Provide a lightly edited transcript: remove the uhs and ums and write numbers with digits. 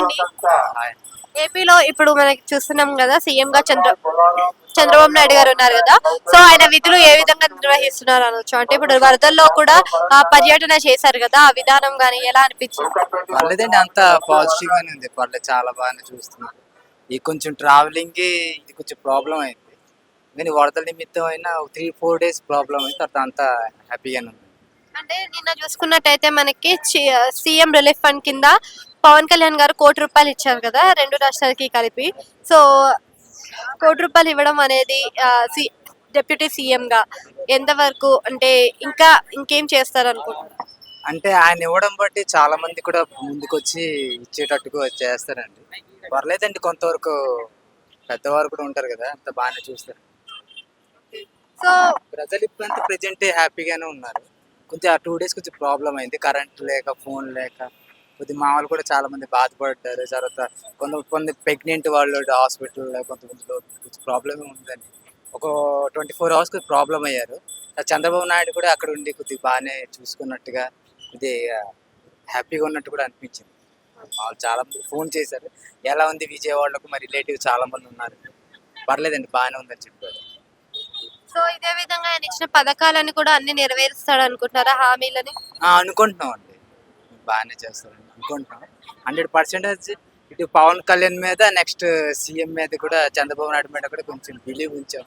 అండి. ఏపీలో ఇప్పుడు మనకి చూస్తున్నాం కదా, సీఎం గా చంద్రబాబు నాయుడు గారు ఉన్నారు కదా. సో ఆయన విధులు ఏ విధంగా నిర్వహిస్తున్నారు అనొచ్చు. అంటే ఇప్పుడు వరదల్లో కూడా పర్యటన చేశారు కదా, ఆ విధానం గానీ ఎలా అనిపించింది? పర్లేదండి, అంత పాజిటివ్ గానే ఉంది. పర్లేదు, చాలా బాగానే చూస్తున్నారు. ఈ కొంచెం ట్రావెలింగ్ కి ఇది కొంచెం ప్రాబ్లం అయింది, కానీ వరదల నిమిత్తం అయినా 3-4 days ప్రాబ్లం అయింది. తర్వాత అంతా హ్యాపీగానే ఉంది. అంటే నిన్న చూసుకున్నట్టయితే మనకి సీఎం రిలీఫ్ ఫండ్ కింద పవన్ కళ్యాణ్ గారు ₹1,00,00,000 ఇచ్చారు కదా, రెండు రాష్ట్రాలకి కలిపి. సో ₹1,00,00,000 ఇవ్వడం అనేది డిప్యూటీ సీఎం గా ఎంతవరకు, అంటే ఇంకా ఇంకేం చేస్తారు అనుకుంటున్నారు? అంటే ఆయన ఇవ్వడం బట్టి చాలా మంది కూడా ముందుకొచ్చి ఇచ్చేటట్టుగా చేస్తారండి. పర్లేదండి, కొంతవరకు పెద్దవారు కూడా ఉంటారు కదా, అంత బాగానే చూస్తారు. సో ప్రజలు ఇప్పుడంతా ప్రెజెంట్ హ్యాపీగానే ఉన్నారు. కొంచెం ఆ 2 days కొంచెం ప్రాబ్లం అయింది, కరెంట్ లేక, ఫోన్ లేక. కొద్ది మామూలు కూడా చాలా మంది బాధపడ్డారు. తర్వాత కొంతమంది ప్రెగ్నెంట్ వాళ్ళు హాస్పిటల్లో కొంతమంది కొంచెం ప్రాబ్లమ్ ఉందండి. ఒక 24 hours ప్రాబ్లం అయ్యారు. చంద్రబాబు నాయుడు కూడా అక్కడ ఉండి కొద్దిగా బాగానే చూసుకున్నట్టుగా, కొద్దిగా హ్యాపీగా ఉన్నట్టు కూడా అనిపించింది. వాళ్ళు చాలా మంది ఫోన్ చేశారు, ఎలా ఉంది విజయవాడలకు, మా రిలేటివ్ చాలా మంది ఉన్నారు. పర్లేదండి, బాగానే ఉందని చెప్పారు. సో ఇదే విధంగా ఆయన ఇచ్చిన పథకాలను కూడా అన్ని నెరవేరుస్తాడు అనుకుంటారా, హామీలని? అనుకుంటున్నాం అండి, బాగానే చేస్తారని అనుకుంటున్నాం. 100% ఇటు పవన్ కళ్యాణ్ మీద, నెక్స్ట్ సీఎం మీద కూడా, చంద్రబాబు నాయుడు మీద కూడా కొంచెం బిలీవ్ ఉంచాం.